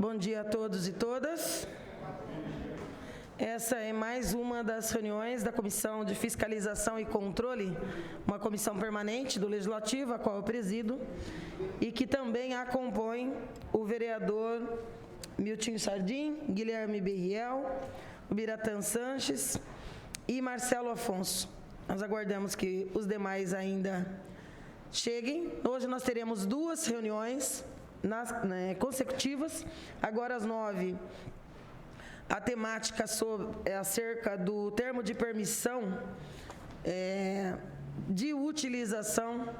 Bom dia a todos e todas. Essa é mais uma das reuniões da Comissão de Fiscalização e Controle, uma comissão permanente do Legislativo, a qual eu presido, e que também a compõe o vereador Miltinho Sardim, Guilherme Berriel, Biratã Sanches e Marcelo Afonso. Nós aguardamos que os demais ainda cheguem. Hoje nós teremos duas reuniões consecutivas. Agora às 9h, a temática é acerca do termo de permissão de utilização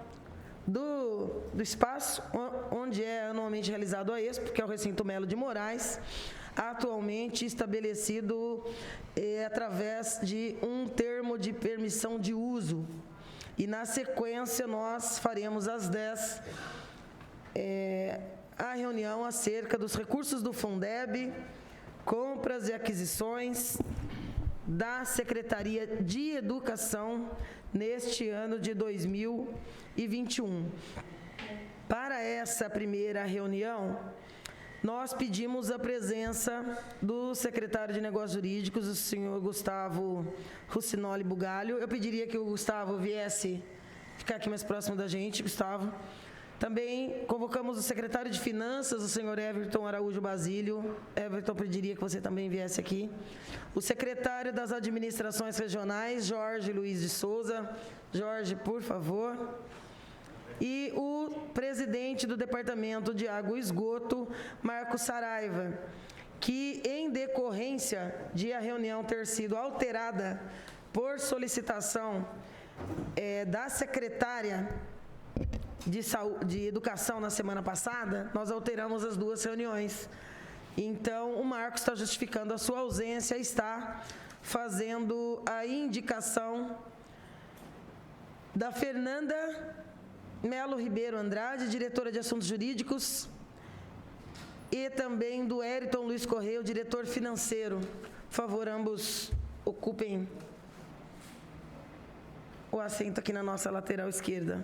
do espaço onde é anualmente realizado a Expo, que é o Recinto Melo de Moraes, atualmente estabelecido através de um termo de permissão de uso. E na sequência nós faremos às 10h a reunião acerca dos recursos do Fundeb, compras e aquisições da Secretaria de Educação neste ano de 2021. Para essa primeira reunião, nós pedimos a presença do secretário de Negócios Jurídicos, o senhor Gustavo Russinoli Bugalho. Eu pediria que o Gustavo viesse ficar aqui mais próximo da gente, Gustavo. Também convocamos o secretário de Finanças, o senhor Everton Araújo Basílio. Everton, pediria que você também viesse aqui. O secretário das Administrações Regionais, Jorge Luiz de Souza. Jorge, por favor. E o presidente do Departamento de Água e Esgoto, Marcos Saraiva, que, em decorrência de a reunião ter sido alterada por solicitação da secretária de Educação na semana passada, nós alteramos as duas reuniões. Então, o Marcos está justificando a sua ausência e está fazendo a indicação da Fernanda Melo Ribeiro Andrade, diretora de Assuntos Jurídicos, e também do Eriton Luiz Correia, o diretor financeiro. Por favor, ambos ocupem o assento aqui na nossa lateral esquerda.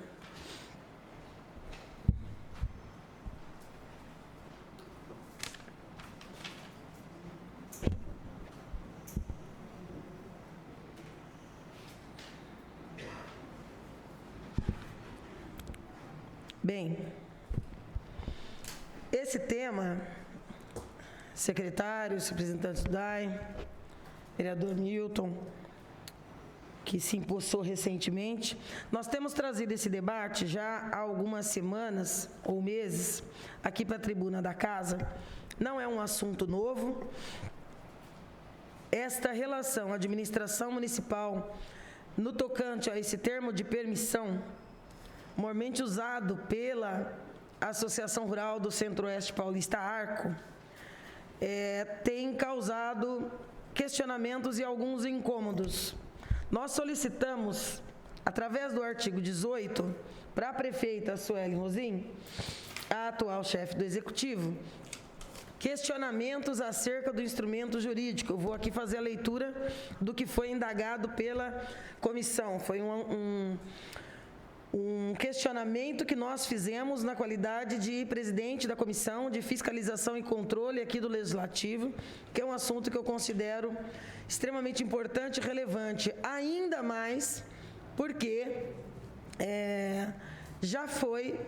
Bem, esse tema, secretários, representantes do DAI, vereador Milton, que se impulsou recentemente, nós temos trazido esse debate já há algumas semanas ou meses aqui para a tribuna da casa. Não é um assunto novo. Esta relação administração municipal no tocante a esse termo de permissão, normalmente usado pela Associação Rural do Centro-Oeste Paulista, ARCO, tem causado questionamentos e alguns incômodos. Nós solicitamos, através do artigo 18, para a prefeita Sueli Rosim, a atual chefe do Executivo, questionamentos acerca do instrumento jurídico. Eu vou aqui fazer a leitura do que foi indagado pela comissão. Foi um questionamento que nós fizemos na qualidade de presidente da Comissão de Fiscalização e Controle aqui do Legislativo, que é um assunto que eu considero extremamente importante e relevante, ainda mais porque já foi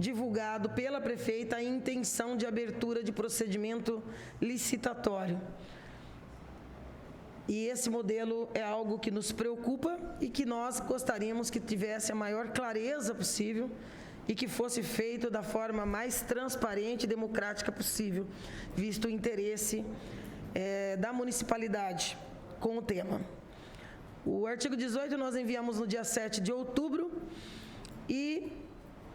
divulgado pela prefeita a intenção de abertura de procedimento licitatório. E esse modelo é algo que nos preocupa e que nós gostaríamos que tivesse a maior clareza possível e que fosse feito da forma mais transparente e democrática possível, visto o interesse da municipalidade com o tema. O artigo 18 nós enviamos no dia 7 de outubro e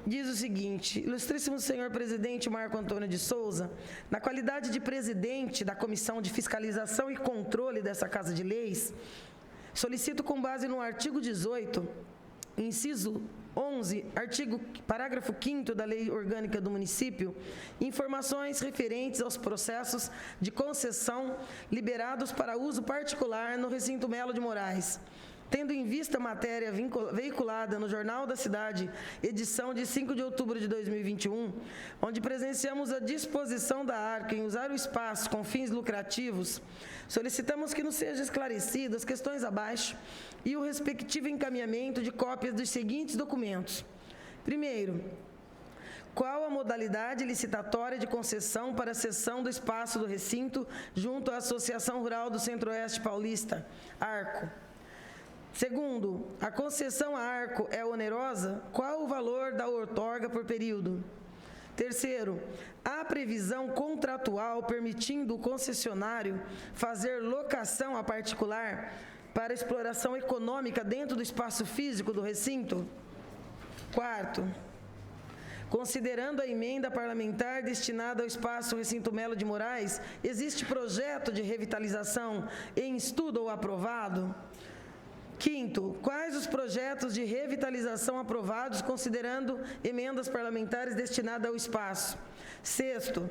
diz o seguinte: Ilustríssimo senhor presidente Marco Antônio de Souza, na qualidade de presidente da Comissão de Fiscalização e Controle dessa Casa de Leis, solicito com base no artigo 18, inciso 11, parágrafo 5º da Lei Orgânica do Município, informações referentes aos processos de concessão liberados para uso particular no Recinto Melo de Moraes, tendo em vista a matéria veiculada no Jornal da Cidade, edição de 5 de outubro de 2021, onde presenciamos a disposição da ARCO em usar o espaço com fins lucrativos, solicitamos que nos sejam esclarecidas as questões abaixo e o respectivo encaminhamento de cópias dos seguintes documentos. Primeiro, qual a modalidade licitatória de concessão para a cessão do espaço do recinto junto à Associação Rural do Centro-Oeste Paulista, ARCO? Segundo, a concessão à ARCO é onerosa? Qual o valor da outorga por período? Terceiro, há previsão contratual permitindo o concessionário fazer locação a particular para exploração econômica dentro do espaço físico do recinto? Quarto, considerando a emenda parlamentar destinada ao espaço Recinto Melo de Moraes, existe projeto de revitalização em estudo ou aprovado? Quinto, quais os projetos de revitalização aprovados considerando emendas parlamentares destinadas ao espaço? Sexto,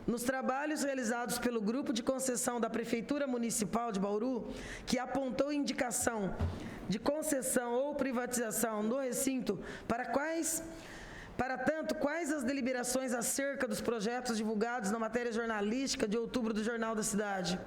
nos trabalhos realizados pelo Grupo de Concessão da Prefeitura Municipal de Bauru, que apontou indicação de concessão ou privatização do recinto, para tanto, quais as deliberações acerca dos projetos divulgados na matéria jornalística de outubro do Jornal da Cidade?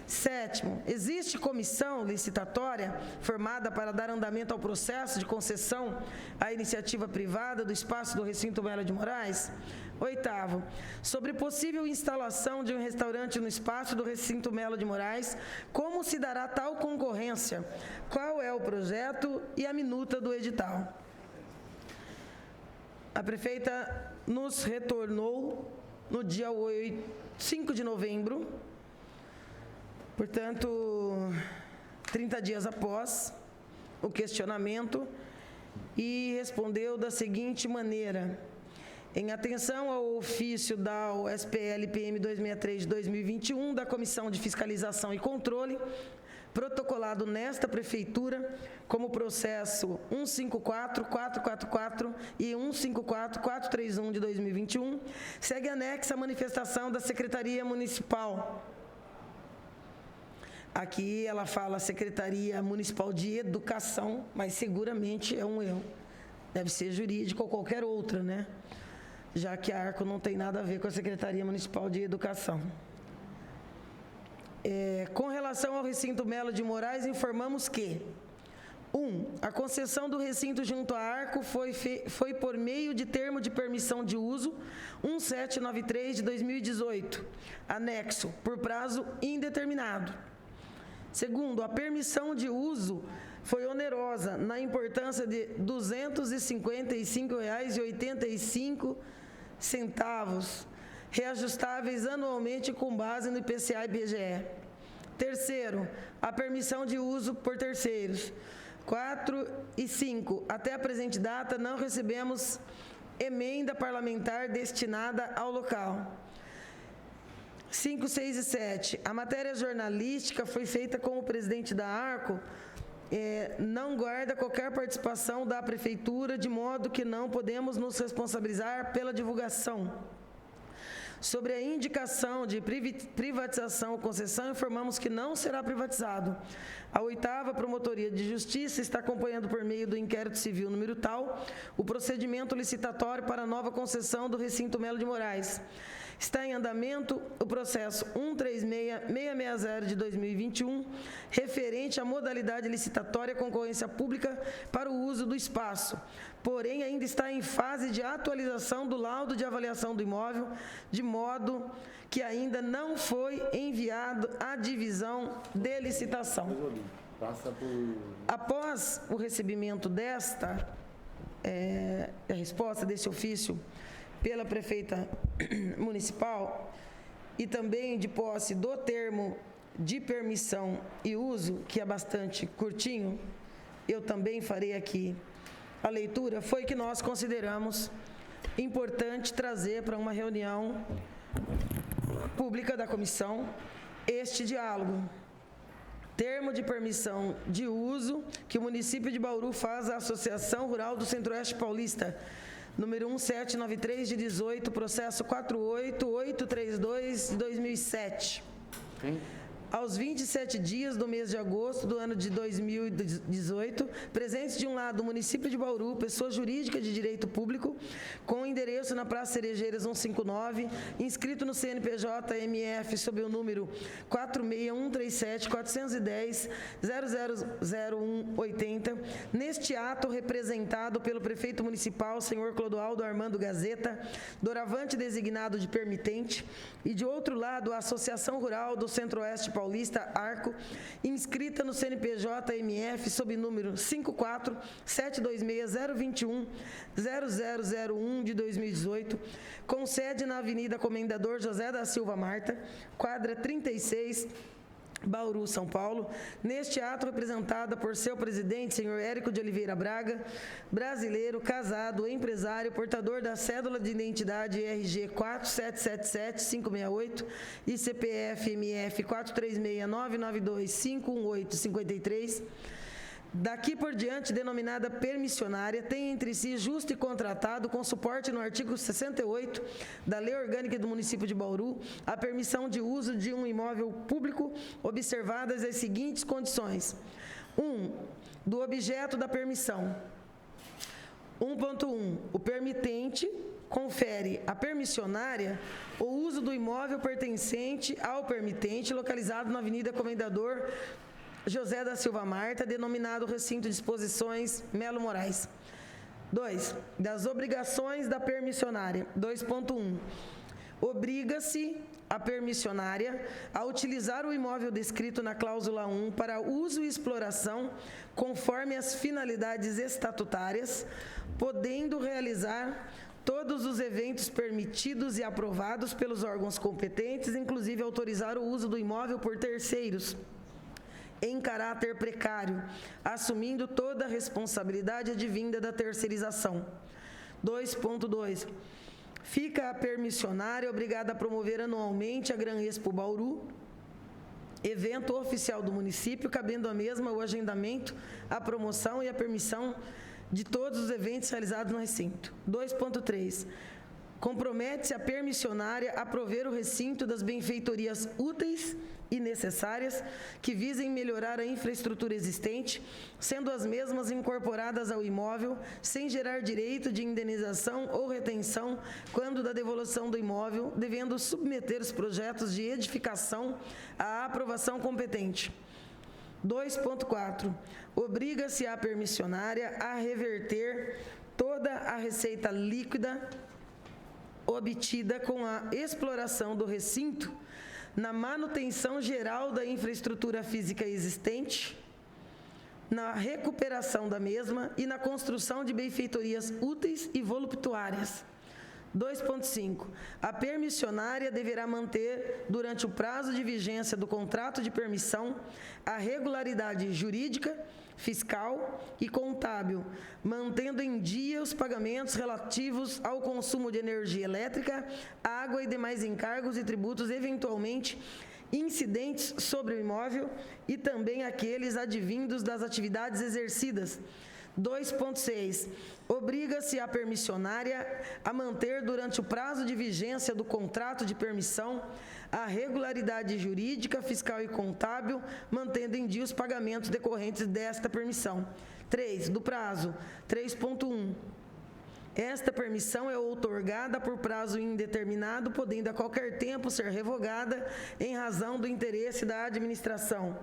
Sétimo, existe comissão licitatória formada para dar andamento ao processo de concessão à iniciativa privada do espaço do Recinto Melo de Moraes? Oitavo, sobre possível instalação de um restaurante no espaço do Recinto Melo de Moraes, como se dará tal concorrência? Qual é o projeto e a minuta do edital? A prefeita nos retornou no dia 5 de novembro, portanto, 30 dias após o questionamento, e respondeu da seguinte maneira: em atenção ao ofício da SPL-PM 263 de 2021, da Comissão de Fiscalização e Controle, protocolado nesta Prefeitura como processo 154.444 e 154.431 de 2021, segue anexa a manifestação da Secretaria Municipal. Aqui ela fala Secretaria Municipal de Educação, mas seguramente é um erro. Deve ser jurídico ou qualquer outra, né? Já que a ARCO não tem nada a ver com a Secretaria Municipal de Educação. Com relação ao Recinto Melo de Moraes, informamos que: 1. A concessão do recinto junto à ARCO foi por meio de termo de permissão de uso 1793 de 2018, anexo, por prazo indeterminado. Segundo, a permissão de uso foi onerosa na importância de R$ 255,85, reajustáveis anualmente com base no IPCA e IBGE. Terceiro, a permissão de uso por terceiros. 4 e 5, até a presente data não recebemos emenda parlamentar destinada ao local. 5, 6 e 7, a matéria jornalística foi feita com o presidente da ARCO, não guarda qualquer participação da Prefeitura, de modo que não podemos nos responsabilizar pela divulgação. Sobre a indicação de privatização ou concessão, informamos que não será privatizado. A 8ª Promotoria de Justiça está acompanhando por meio do inquérito civil número tal o procedimento licitatório para a nova concessão do Recinto Melo de Moraes. Está em andamento o processo 136660 de 2021, referente à modalidade licitatória concorrência pública para o uso do espaço. Porém, ainda está em fase de atualização do laudo de avaliação do imóvel, de modo que ainda não foi enviado à divisão de licitação. Após o recebimento a resposta desse ofício pela prefeita municipal e também de posse do termo de permissão e uso, que é bastante curtinho, eu também farei aqui a leitura, foi que nós consideramos importante trazer para uma reunião pública da comissão este diálogo. Termo de permissão de uso que o município de Bauru faz à Associação Rural do Centro-Oeste Paulista, número 1793 de 18, processo 48832 de 2007. aos 27 dias do mês de agosto do ano de 2018, presentes de um lado o município de Bauru, pessoa jurídica de direito público, com endereço na Praça Cerejeiras 159, inscrito no CNPJ MF sob o número 46137-410-000180, neste ato representado pelo prefeito municipal, senhor Clodoaldo Armando Gazeta, doravante designado de permitente, e de outro lado a Associação Rural do Centro-Oeste Paulista, ARCO, inscrita no CNPJ MF sob número 54726-021-0001 de 2018, com sede na Avenida Comendador José da Silva Marta, quadra 36, Bauru, São Paulo, neste ato representada por seu presidente, senhor Érico de Oliveira Braga, brasileiro, casado, empresário, portador da cédula de identidade RG 4777568 e CPF MF 43699251851853, daqui por diante denominada permissionária, tem entre si justo e contratado, com suporte no artigo 68 da Lei Orgânica do Município de Bauru, a permissão de uso de um imóvel público, observadas as seguintes condições. 1. Do objeto da permissão. 1.1. O permitente confere à permissionária o uso do imóvel pertencente ao permitente, localizado na Avenida Comendador José da Silva Marta, denominado Recinto de Exposições Melo Moraes. 2. Das obrigações da permissionária. 2.1. Obriga-se a permissionária a utilizar o imóvel descrito na cláusula 1 para uso e exploração conforme as finalidades estatutárias, podendo realizar todos os eventos permitidos e aprovados pelos órgãos competentes, inclusive autorizar o uso do imóvel por terceiros, em caráter precário, assumindo toda a responsabilidade advinda da terceirização. 2.2. Fica a permissionária obrigada a promover anualmente a Gran Expo Bauru, evento oficial do município, cabendo à mesma o agendamento, a promoção e a permissão de todos os eventos realizados no recinto. 2.3. Compromete-se a permissionária a prover o recinto das benfeitorias úteis e necessárias que visem melhorar a infraestrutura existente, sendo as mesmas incorporadas ao imóvel, sem gerar direito de indenização ou retenção quando da devolução do imóvel, devendo submeter os projetos de edificação à aprovação competente. 2.4. Obriga-se a permissionária a reverter toda a receita líquida obtida com a exploração do recinto na manutenção geral da infraestrutura física existente, na recuperação da mesma e na construção de benfeitorias úteis e voluptuárias. 2.5. A permissionária deverá manter, durante o prazo de vigência do contrato de permissão, a regularidade jurídica, fiscal e contábil, mantendo em dia os pagamentos relativos ao consumo de energia elétrica, água e demais encargos e tributos eventualmente incidentes sobre o imóvel e também aqueles advindos das atividades exercidas. 2.6. Obriga-se a permissionária a manter, durante o prazo de vigência do contrato de permissão, a regularidade jurídica, fiscal e contábil, mantendo em dia os pagamentos decorrentes desta permissão. 3. Do prazo. 3.1. Esta permissão é outorgada por prazo indeterminado, podendo a qualquer tempo ser revogada em razão do interesse da administração.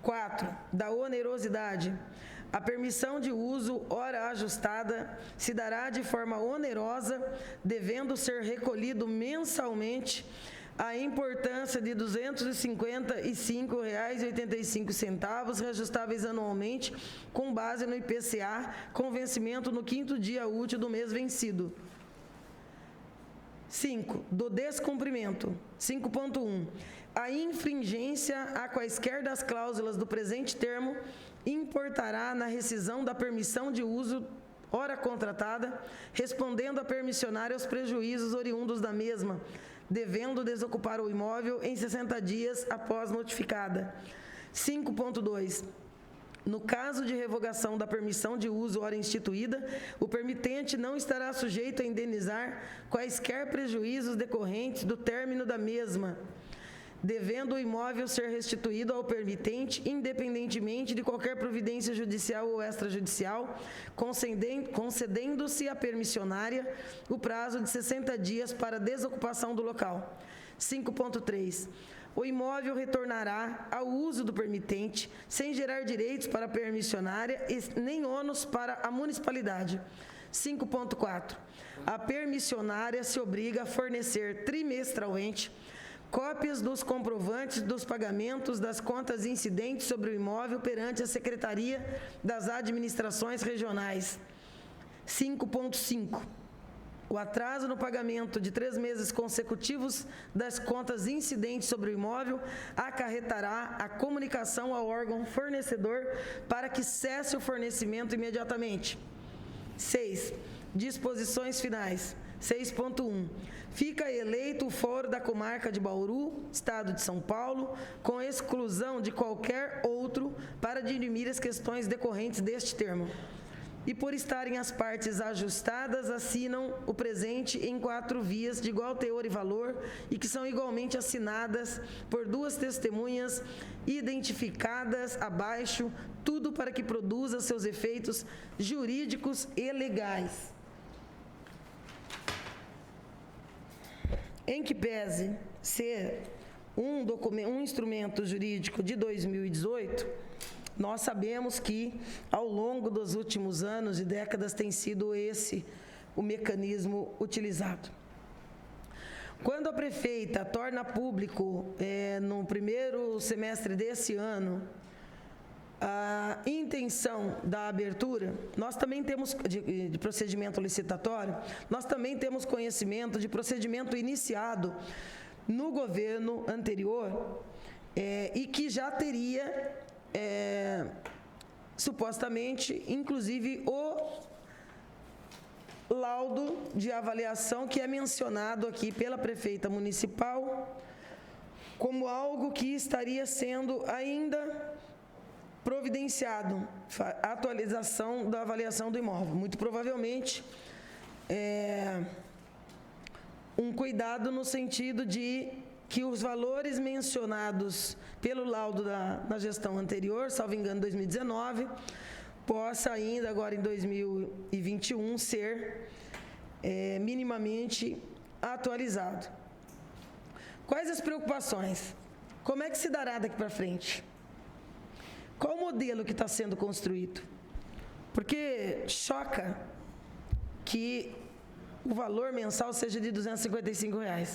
4. Da onerosidade. A permissão de uso, ora ajustada, se dará de forma onerosa, devendo ser recolhido mensalmente a importância de R$ 255,85, reajustáveis anualmente, com base no IPCA, com vencimento no 5º dia útil do mês vencido. 5. Do descumprimento. 5.1. A infringência a quaisquer das cláusulas do presente termo importará na rescisão da permissão de uso ora contratada, respondendo a permissionária aos prejuízos oriundos da mesma, devendo desocupar o imóvel em 60 dias após notificada. 5.2. No caso de revogação da permissão de uso ora instituída, o permitente não estará sujeito a indenizar quaisquer prejuízos decorrentes do término da mesma, devendo o imóvel ser restituído ao permitente, independentemente de qualquer providência judicial ou extrajudicial, concedendo-se à permissionária o prazo de 60 dias para desocupação do local. 5.3. O imóvel retornará ao uso do permitente, sem gerar direitos para a permissionária e nem ônus para a municipalidade. 5.4. A permissionária se obriga a fornecer trimestralmente cópias dos comprovantes dos pagamentos das contas incidentes sobre o imóvel perante a Secretaria das Administrações Regionais. 5.5. O atraso no pagamento de 3 meses consecutivos das contas incidentes sobre o imóvel acarretará a comunicação ao órgão fornecedor para que cesse o fornecimento imediatamente. 6. Disposições finais. 6.1. Fica eleito o Fórum da Comarca de Bauru, Estado de São Paulo, com exclusão de qualquer outro para dirimir as questões decorrentes deste termo. E por estarem as partes ajustadas, assinam o presente em 4 vias de igual teor e valor e que são igualmente assinadas por 2 testemunhas identificadas abaixo, tudo para que produza seus efeitos jurídicos e legais. Em que pese ser um instrumento jurídico de 2018, nós sabemos que, ao longo dos últimos anos e décadas, tem sido esse o mecanismo utilizado. Quando a prefeita torna público, no primeiro semestre desse ano, a intenção da abertura, nós também temos, de procedimento licitatório, nós também temos conhecimento de procedimento iniciado no governo anterior e que já teria, supostamente, inclusive, o laudo de avaliação que é mencionado aqui pela prefeita municipal como algo que estaria sendo ainda providenciado, atualização da avaliação do imóvel. Muito provavelmente, um cuidado no sentido de que os valores mencionados pelo laudo na gestão anterior, salvo engano, 2019, possa ainda, agora em 2021, ser minimamente atualizado. Quais as preocupações? Como é que se dará daqui para frente? Qual o modelo que está sendo construído? Porque choca que o valor mensal seja de R$ 255. R$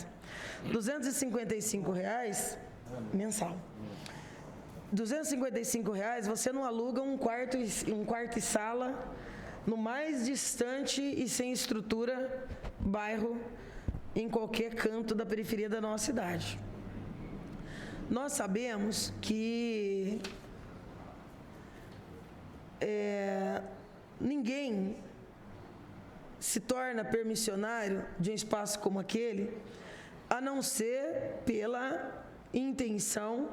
255 mensal. R$ 255 você não aluga um quarto e sala no mais distante e sem estrutura bairro em qualquer canto da periferia da nossa cidade. Nós sabemos que ninguém se torna permissionário de um espaço como aquele, a não ser pela intenção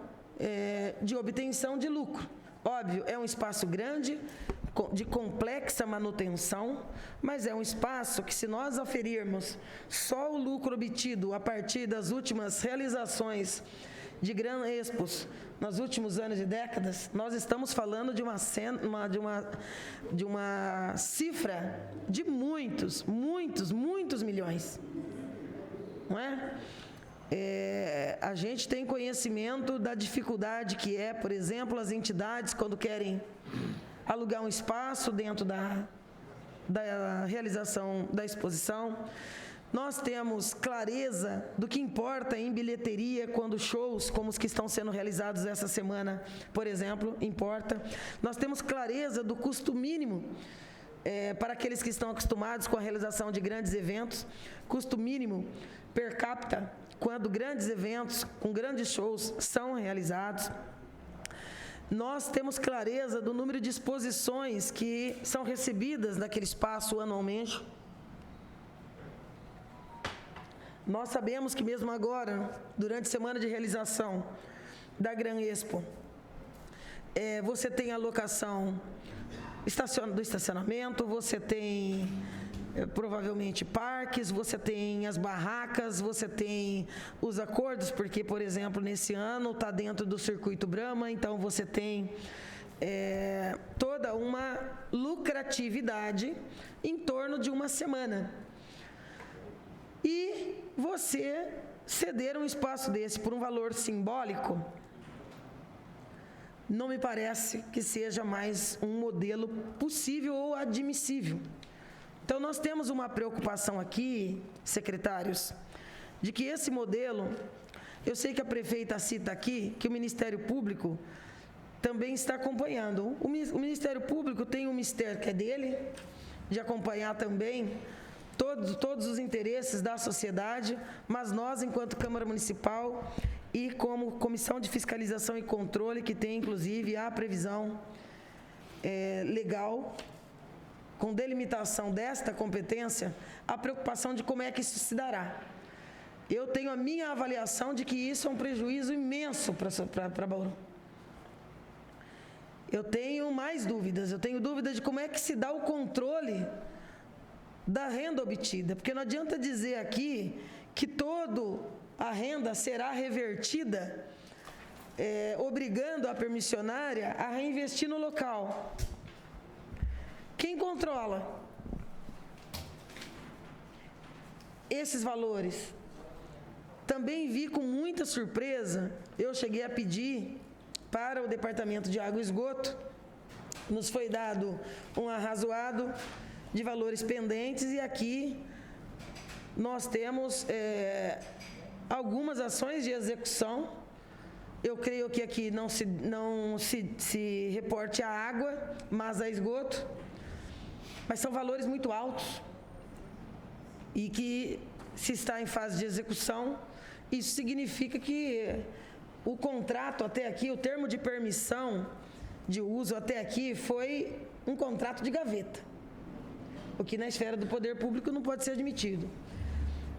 de obtenção de lucro. Óbvio, é um espaço grande, de complexa manutenção, mas é um espaço que, se nós aferirmos só o lucro obtido a partir das últimas realizações de Gran Expos nos últimos anos e décadas, nós estamos falando de uma cifra de muitos milhões. Não é? A gente tem conhecimento da dificuldade que é, por exemplo, as entidades, quando querem alugar um espaço dentro da realização da exposição. Nós temos clareza do que importa em bilheteria quando shows, como os que estão sendo realizados essa semana, por exemplo, importa. Nós temos clareza do custo mínimo para aqueles que estão acostumados com a realização de grandes eventos, custo mínimo per capita, quando grandes eventos, com grandes shows, são realizados. Nós temos clareza do número de exposições que são recebidas naquele espaço anualmente. Nós sabemos que mesmo agora, durante a semana de realização da Gran Expo, você tem a locação do estacionamento, você tem provavelmente parques, você tem as barracas, você tem os acordos, porque, por exemplo, nesse ano está dentro do Circuito Brahma, então você tem toda uma lucratividade em torno de uma semana. E você ceder um espaço desse por um valor simbólico, não me parece que seja mais um modelo possível ou admissível. Então, nós temos uma preocupação aqui, secretários, de que esse modelo, eu sei que a prefeita cita aqui, que o Ministério Público também está acompanhando. O Ministério Público tem um mistério que é dele, de acompanhar também todos os interesses da sociedade, mas nós, enquanto Câmara Municipal e como Comissão de Fiscalização e Controle, que tem, inclusive, a previsão legal, com delimitação desta competência, a preocupação de como é que isso se dará. Eu tenho a minha avaliação de que isso é um prejuízo imenso para Bauru. Eu tenho mais dúvidas, eu tenho dúvidas de como é que se dá o controle da renda obtida, porque não adianta dizer aqui que toda a renda será revertida, obrigando a permissionária a reinvestir no local. Quem controla esses valores? Também vi com muita surpresa, eu cheguei a pedir para o Departamento de Água e Esgoto, nos foi dado um arrazoado de valores pendentes e aqui nós temos algumas ações de execução. Eu creio que aqui não se reporte a água, mas a esgoto, mas são valores muito altos e que, se está em fase de execução, isso significa que o contrato até aqui, o termo de permissão de uso até aqui foi um contrato de gaveta, o que na esfera do poder público não pode ser admitido.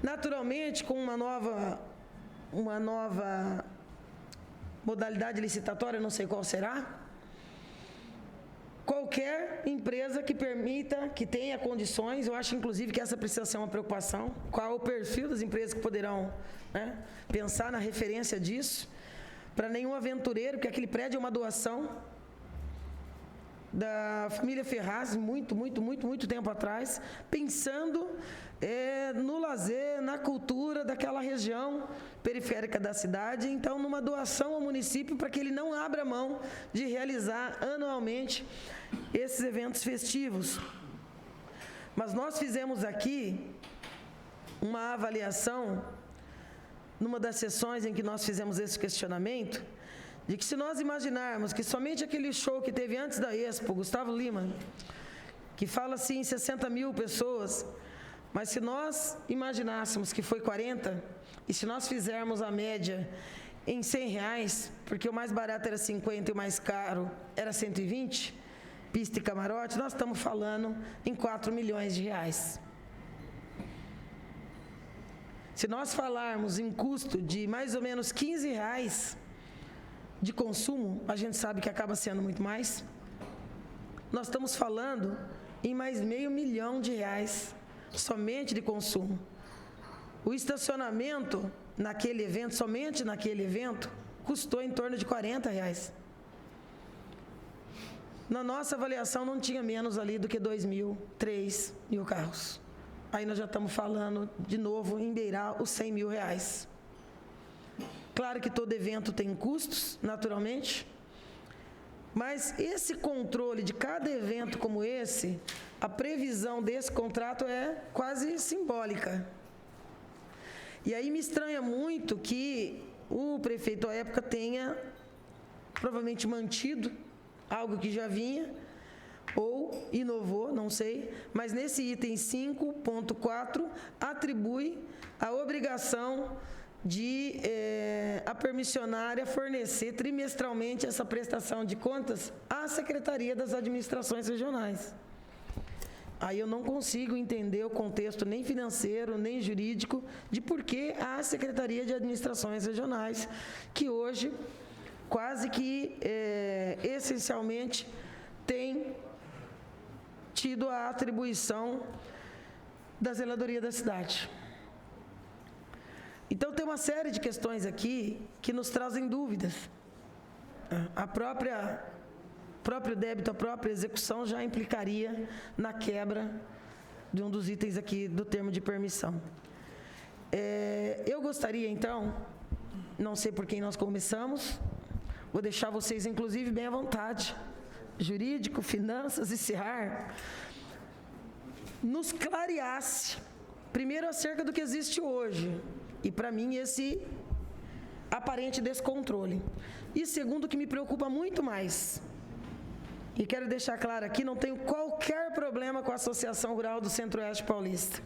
Naturalmente, com uma nova modalidade licitatória, não sei qual será, qualquer empresa que permita, que tenha condições, eu acho inclusive que essa precisa ser uma preocupação, qual é o perfil das empresas que poderão pensar na referência disso, para nenhum aventureiro, porque aquele prédio é uma doação da família Ferraz, muito tempo atrás, pensando no lazer, na cultura daquela região periférica da cidade, então numa doação ao município para que ele não abra mão de realizar anualmente esses eventos festivos. Mas nós fizemos aqui uma avaliação, numa das sessões em que nós fizemos esse questionamento, de que se nós imaginarmos que somente aquele show que teve antes da Expo, Gustavo Lima, que fala assim em 60 mil pessoas, mas se nós imaginássemos que foi 40, e se nós fizermos a média em R$100, porque o mais barato era 50 e o mais caro era 120, pista e camarote, nós estamos falando em R$4 milhões. Se nós falarmos em custo de mais ou menos R$15 de consumo, a gente sabe que acaba sendo muito mais. Nós estamos falando em mais R$500 mil somente de consumo. O estacionamento naquele evento, somente naquele evento, custou em torno de R$40. Na nossa avaliação não tinha menos ali do que 2.000, 3.000 carros. Aí nós já estamos falando de novo em beirar os R$100 mil. Claro que todo evento tem custos, naturalmente, mas esse controle de cada evento como esse, a previsão desse contrato é quase simbólica. E aí me estranha muito que o prefeito à época tenha provavelmente mantido algo que já vinha, ou inovou, não sei, mas nesse item 5.4 atribui a obrigação de a permissionária fornecer trimestralmente essa prestação de contas à Secretaria das Administrações Regionais. Aí eu não consigo entender o contexto nem financeiro, nem jurídico, de por que a Secretaria de Administrações Regionais, que hoje quase que essencialmente tem tido a atribuição da zeladoria da cidade. Então, tem uma série de questões aqui que nos trazem dúvidas. Próprio débito, a própria execução já implicaria na quebra de um dos itens aqui do termo de permissão. Eu gostaria, então, não sei por quem nós começamos, vou deixar vocês, inclusive, bem à vontade, jurídico, finanças e CEAR, nos clareasse, primeiro, acerca do que existe hoje, e, para mim, esse aparente descontrole. E, segundo, que me preocupa muito mais, e quero deixar claro aqui, não tenho qualquer problema com a Associação Rural do Centro-Oeste Paulista,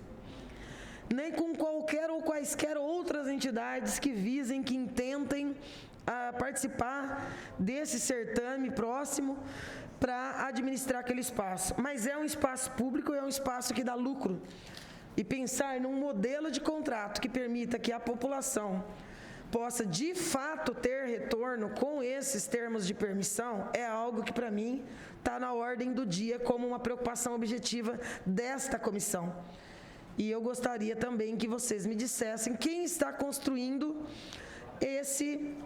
nem com qualquer ou quaisquer outras entidades que visem, que intentem participar desse certame próximo para administrar aquele espaço. Mas é um espaço público, é um espaço que dá lucro. E pensar num modelo de contrato que permita que a população possa, de fato, ter retorno com esses termos de permissão é algo que, para mim, está na ordem do dia como uma preocupação objetiva desta comissão. E eu gostaria também que vocês me dissessem quem está construindo esse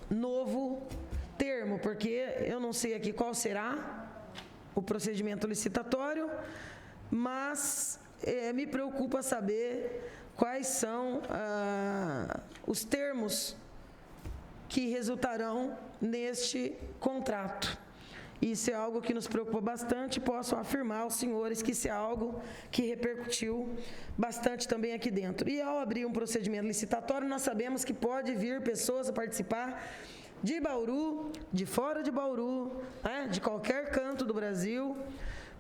novo termo, porque eu não sei aqui qual será o procedimento licitatório, mas me preocupa saber quais são os termos que resultarão neste contrato. Isso é algo que nos preocupa bastante, posso afirmar aos senhores que isso é algo que repercutiu bastante também aqui dentro. E ao abrir um procedimento licitatório, nós sabemos que pode vir pessoas a participar de Bauru, de fora de Bauru, de qualquer canto do Brasil,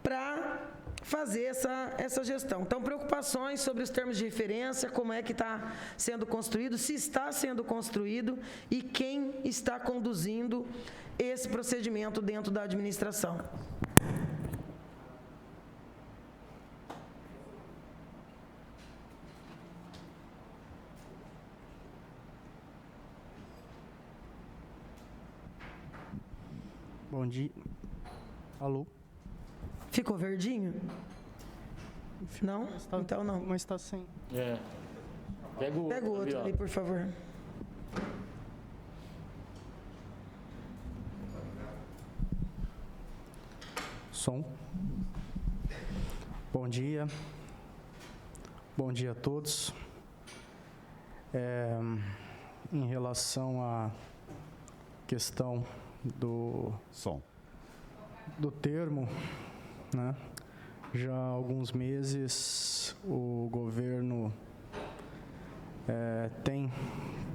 para fazer essa gestão. Então, preocupações sobre os termos de referência, como é que está sendo construído, se está sendo construído e quem está conduzindo esse procedimento dentro da administração. Bom dia. Alô? Ficou verdinho? Não? Então não. Mas está sem. Pega o outro ali, por favor. Som. Bom dia. Bom dia a todos. Em relação à questão do termo, né? Já há alguns meses o governo tem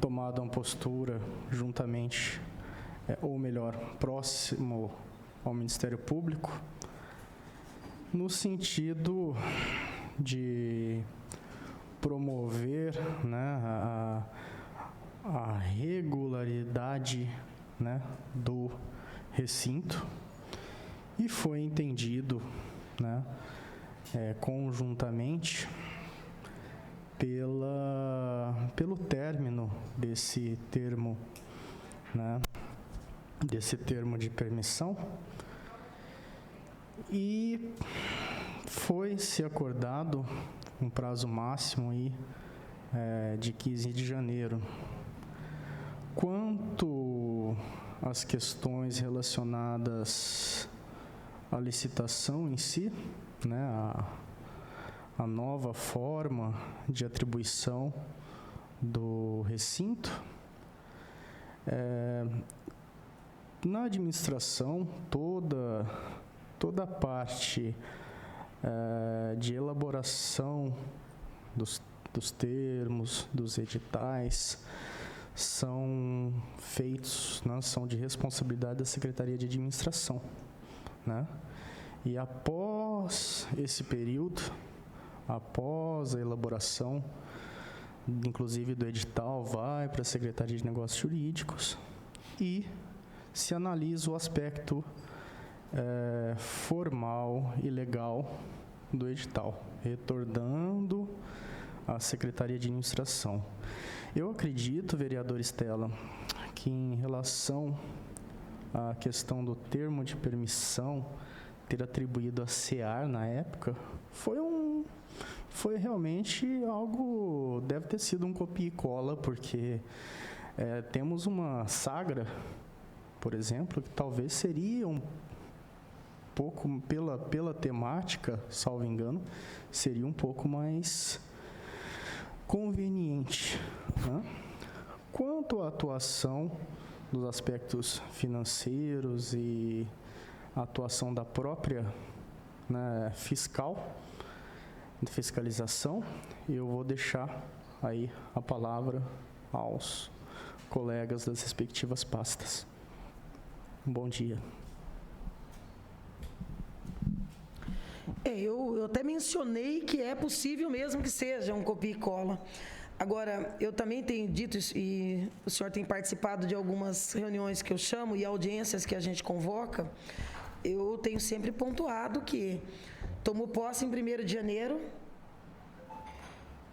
tomado uma postura juntamente, ou melhor, próximo ao Ministério Público, no sentido de promover, né, a regularidade, né, do recinto, e foi entendido, né, conjuntamente pelo término desse termo, né, desse termo de permissão, e foi se acordado um prazo máximo aí, de 15 de janeiro. Quanto às questões relacionadas à licitação em si, né, a nova forma de atribuição do recinto, na administração, toda a parte de elaboração dos termos, dos editais, são feitos, né, são de responsabilidade da Secretaria de Administração, né? E após esse período, após a elaboração, inclusive do edital, vai para a Secretaria de Negócios Jurídicos e se analisa o aspecto formal e legal do edital, retornando à Secretaria de Administração. Eu acredito, vereador Estela, que em relação à questão do termo de permissão ter atribuído a CEAR na época, foi foi realmente algo, deve ter sido um copia e cola, porque temos uma Sagra, por exemplo, que talvez seria um pouco, pela temática, salvo engano, seria um pouco mais conveniente, né? Quanto à atuação dos aspectos financeiros e a atuação da própria, né, fiscalização, eu vou deixar aí a palavra aos colegas das respectivas pastas. Bom dia. Eu até mencionei que é possível mesmo que seja um copia e cola. Agora, eu também tenho dito isso, e o senhor tem participado de algumas reuniões que eu chamo e audiências que a gente convoca, eu tenho sempre pontuado que tomou posse em 1º de janeiro,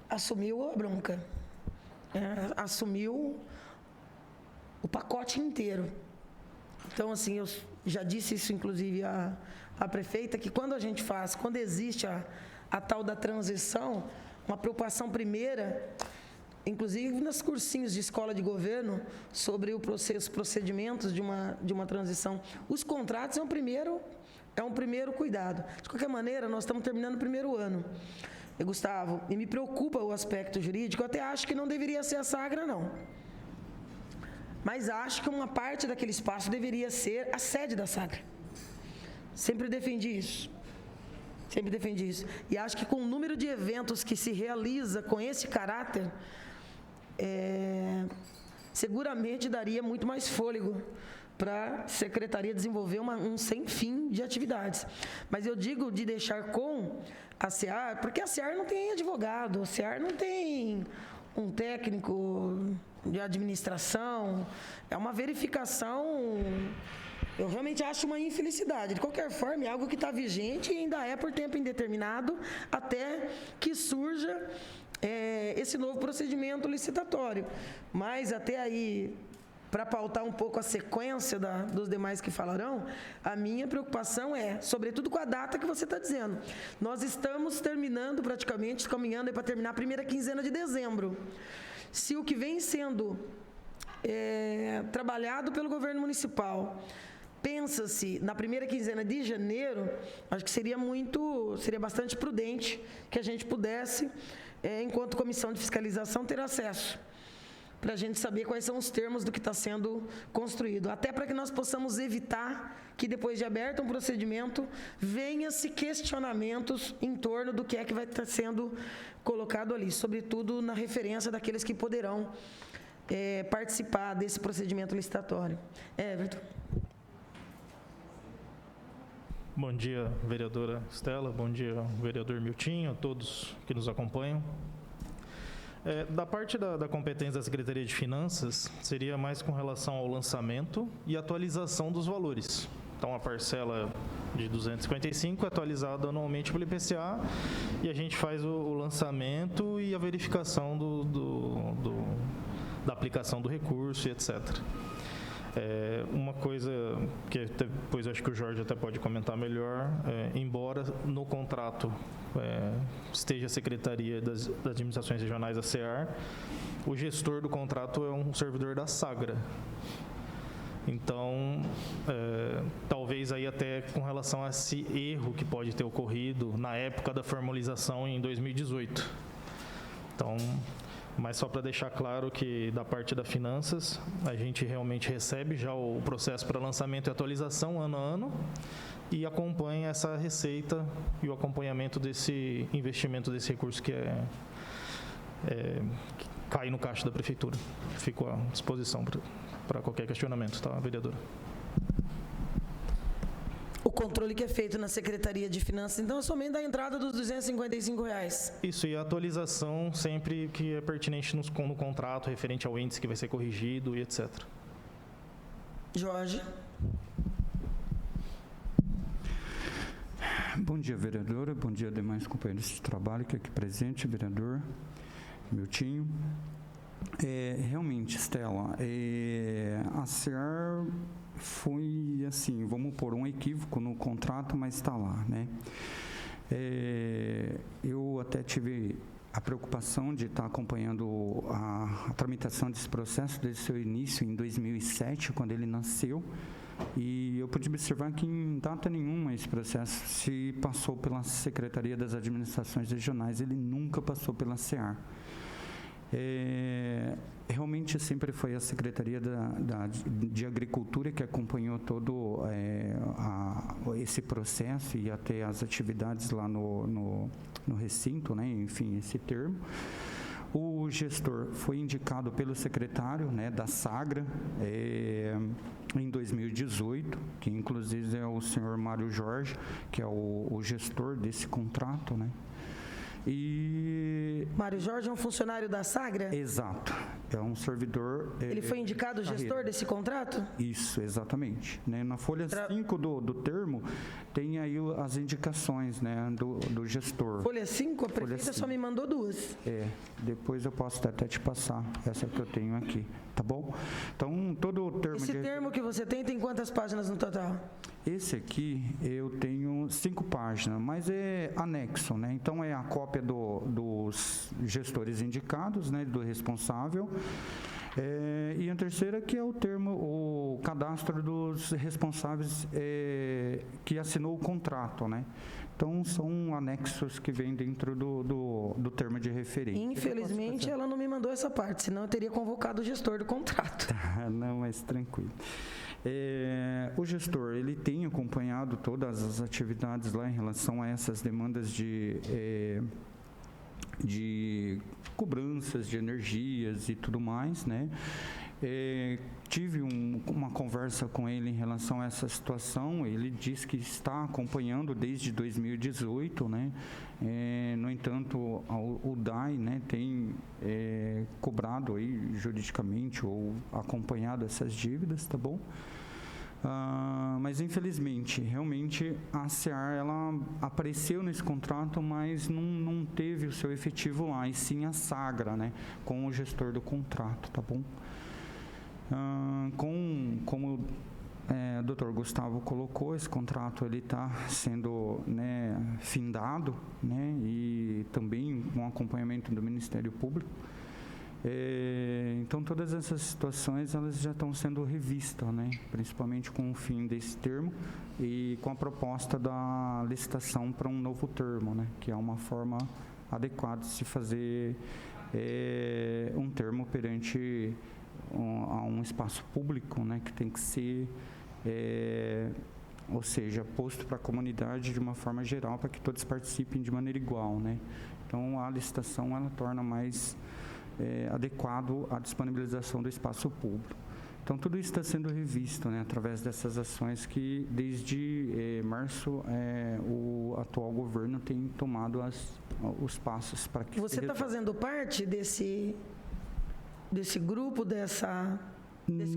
assumiu a bronca, assumiu o pacote inteiro. Então, assim, eu já disse isso, inclusive, à prefeita, que quando existe a tal da transição, uma preocupação primeira, inclusive nos cursinhos de escola de governo, sobre os procedimentos de uma transição. Os contratos é um primeiro cuidado. De qualquer maneira, nós estamos terminando o 1º ano. Gustavo, e me preocupa o aspecto jurídico, eu até acho que não deveria ser a Sagra, não. Mas acho que uma parte daquele espaço deveria ser a sede da Sagra. Sempre defendi isso. E acho que com o número de eventos que se realiza com esse caráter, seguramente daria muito mais fôlego para a Secretaria desenvolver um sem fim de atividades. Mas eu digo de deixar com a SEAR, porque a SEAR não tem advogado, a SEAR não tem um técnico de administração, é uma verificação. Eu realmente acho uma infelicidade. De qualquer forma, é algo que está vigente e ainda é por tempo indeterminado até que surja esse novo procedimento licitatório. Mas até aí, para pautar um pouco a sequência dos demais que falarão, a minha preocupação é, sobretudo com a data que você está dizendo. Nós estamos terminando praticamente, caminhando para terminar a primeira quinzena de dezembro. Se o que vem sendo trabalhado pelo governo municipal pensa-se na primeira quinzena de janeiro, acho que seria bastante prudente que a gente pudesse, enquanto comissão de fiscalização, ter acesso, para a gente saber quais são os termos do que está sendo construído, até para que nós possamos evitar que, depois de aberto um procedimento, venha-se questionamentos em torno do que é que vai estar sendo colocado ali, sobretudo na referência daqueles que poderão participar desse procedimento licitatório. Everton. Bom dia, vereadora Estela, bom dia, vereador Miltinho, a todos que nos acompanham. Da parte da competência da Secretaria de Finanças, seria mais com relação ao lançamento e atualização dos valores. Então, a parcela de 255 é atualizada anualmente pelo IPCA e a gente faz o lançamento e a verificação da aplicação do recurso e etc. Uma coisa que depois acho que o Jorge até pode comentar melhor, embora no contrato esteja a Secretaria das Administrações Regionais, a SEAR, o gestor do contrato é um servidor da Sagra. Então, talvez aí até com relação a esse erro que pode ter ocorrido na época da formalização em 2018. Então, mas só para deixar claro que da parte da finanças, a gente realmente recebe já o processo para lançamento e atualização ano a ano e acompanha essa receita e o acompanhamento desse investimento, desse recurso que cai no caixa da prefeitura. Fico à disposição para qualquer questionamento, tá, vereadora? O controle que é feito na Secretaria de Finanças, então, é somente da entrada dos R$255. Isso, e a atualização sempre que é pertinente no contrato, referente ao índice que vai ser corrigido e etc. Jorge. Bom dia, vereadora. Bom dia, demais companheiros de trabalho que aqui presente, vereador Miltinho. Realmente, Estela, a SEAR foi assim, vamos pôr um equívoco no contrato, mas está lá, né? Eu até tive a preocupação de estar acompanhando a tramitação desse processo desde seu início em 2007, quando ele nasceu, e eu pude observar que em data nenhuma esse processo se passou pela Secretaria das Administrações Regionais, ele nunca passou pela SEAR. Realmente sempre foi a Secretaria de Agricultura que acompanhou todo esse processo e até as atividades lá no recinto, né? Enfim, esse termo. O gestor foi indicado pelo secretário, né, da Sagra em 2018, que inclusive é o senhor Mário Jorge, que é o gestor desse contrato, né? E Mário Jorge é um funcionário da Sagra? Exato, é um servidor. Ele foi indicado gestor desse contrato? Isso, exatamente. Né? Na folha 5 do termo, tem aí as indicações, né, do gestor. Folha 5? A prefeita só me mandou 2. Depois eu posso até te passar essa que eu tenho aqui, tá bom? Então, todo o termo... Esse termo que você tem quantas páginas no total? Esse aqui eu tenho 5 páginas, mas é anexo, né? Então é a cópia dos gestores indicados, né, do responsável. E a terceira que é o cadastro dos responsáveis que assinou o contrato, né? Então são anexos que vêm dentro do termo de referência. Infelizmente ela não me mandou essa parte, senão eu teria convocado o gestor do contrato. Não, mas tranquilo. O gestor, ele tem acompanhado todas as atividades lá em relação a essas demandas de cobranças de energias e tudo mais, né? Tive uma conversa com ele em relação a essa situação. Ele diz que está acompanhando desde 2018, né? No entanto, o DAI, né, tem cobrado aí juridicamente ou acompanhado essas dívidas, tá bom? Mas infelizmente, realmente a SEAR ela apareceu nesse contrato, mas não teve o seu efetivo lá, e sim a Sagra, né, com o gestor do contrato, tá bom? Como o Dr. Gustavo colocou, esse contrato ele está sendo, né, findado, né, e também com acompanhamento do Ministério Público. Então todas essas situações elas já estão sendo revistas, né, principalmente com o fim desse termo e com a proposta da licitação para um novo termo, né, que é uma forma adequada de se fazer um termo perante a um espaço público, né, que tem que ser, ou seja, posto para a comunidade de uma forma geral, para que todos participem de maneira igual, né. Então a licitação ela torna mais adequado à disponibilização do espaço público. Então tudo isso está sendo revisto, né, através dessas ações que desde março o atual governo tem tomado os passos para que... Você está fazendo parte desse grupo, desse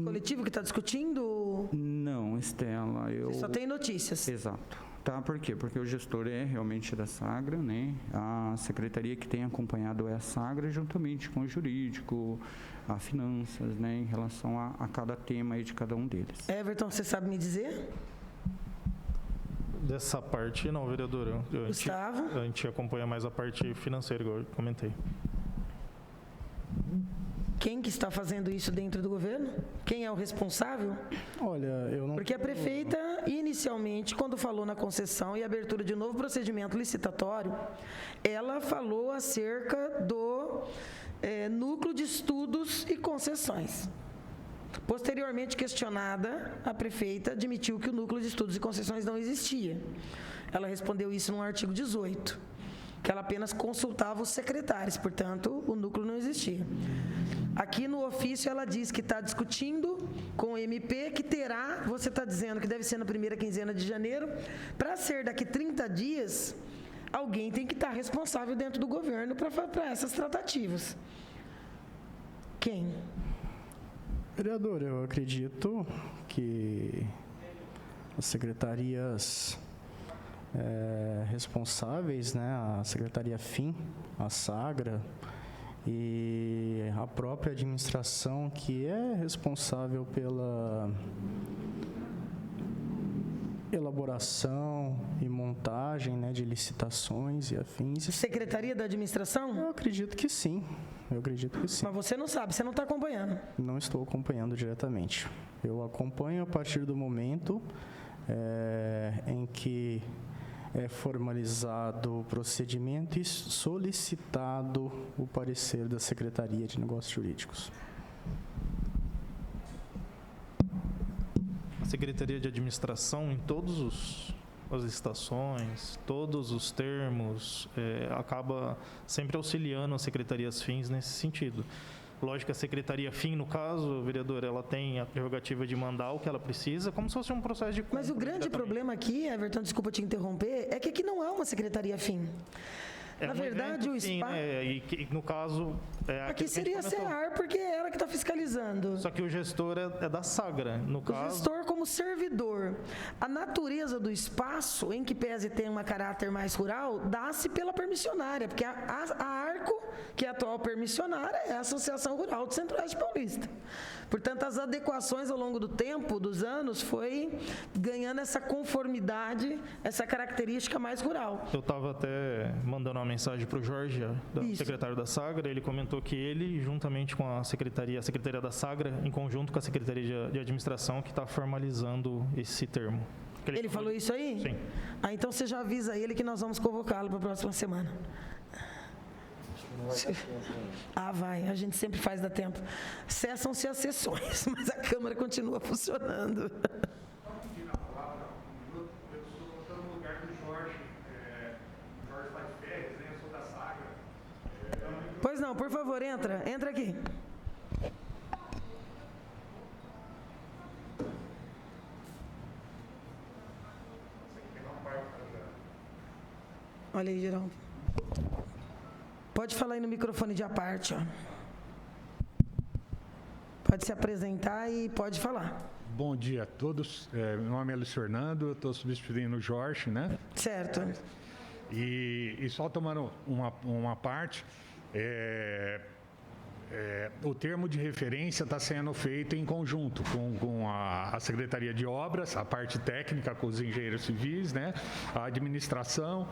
coletivo que está discutindo? Não, Estela, Você só tem notícias? Exato. Tá, por quê? Porque o gestor é realmente da Sagra, né? A secretaria que tem acompanhado é a Sagra, juntamente com o jurídico, a finanças, né? Em relação a cada tema aí de cada um deles. Everton, você sabe me dizer? Dessa parte, não, vereadora. Gustavo? A gente acompanha mais a parte financeira, igual eu comentei. Quem que está fazendo isso dentro do governo? Quem é o responsável? Olha, eu não... Porque a prefeita, inicialmente, quando falou na concessão e abertura de um novo procedimento licitatório, ela falou acerca do núcleo de estudos e concessões. Posteriormente questionada, a prefeita admitiu que o núcleo de estudos e concessões não existia. Ela respondeu isso no artigo 18, que ela apenas consultava os secretários, portanto, o núcleo não existia. Aqui no ofício ela diz que está discutindo com o MP, que terá, você está dizendo que deve ser na primeira quinzena de janeiro, para ser daqui 30 dias, alguém tem que estar responsável dentro do governo para essas tratativas. Quem? Vereador, eu acredito que as secretarias responsáveis, né, a Secretaria FIM, a Sagra e a própria administração que é responsável elaboração e montagem, né, de licitações e afins. Secretaria da Administração? Eu acredito que sim. Mas você não sabe, você não está acompanhando. Não estou acompanhando diretamente. Eu acompanho a partir do momento em que é formalizado o procedimento e solicitado o parecer da Secretaria de Negócios Jurídicos. A Secretaria de Administração, em todas as licitações, todos os termos, acaba sempre auxiliando as secretarias fins nesse sentido. Lógico que a Secretaria FIM, no caso, vereador, ela tem a prerrogativa de mandar o que ela precisa, como se fosse um processo de compra. Mas o grande problema aqui, Everton, desculpa te interromper, é que aqui não há uma Secretaria FIM. Na verdade, o FIM, espaço... e no caso... Aqui seria a SEAR, porque é ela que está fiscalizando. Só que o gestor é da Sagra, no caso... O gestor como servidor. A natureza do espaço, em que pese tem um caráter mais rural, dá-se pela permissionária, porque a ARCO, que é a atual permissionária, é a Associação Rural do Centro-Oeste Paulista. Portanto, as adequações ao longo do tempo, dos anos, foi ganhando essa conformidade, essa característica mais rural. Eu estava até mandando uma mensagem para o Jorge, secretário da Sagra, ele comentou que ele, juntamente com a Secretaria da Sagra, em conjunto com a Secretaria de Administração, que está formalizando esse termo. Ele falou isso aí? Sim. Então você já avisa ele que nós vamos convocá-lo para a próxima semana. Vai, a gente sempre faz dar tempo. Cessam-se as sessões, mas a Câmara continua funcionando. Pois não, por favor, entra aqui. Olha aí, Geraldo. Pode falar aí no microfone de à parte, ó. Pode se apresentar e pode falar. Bom dia a todos. Meu nome é Luiz Fernando, eu estou substituindo o Jorge, né? Certo. E só tomando uma parte, o termo de referência está sendo feito em conjunto com a Secretaria de Obras, a parte técnica com os engenheiros civis, né? A administração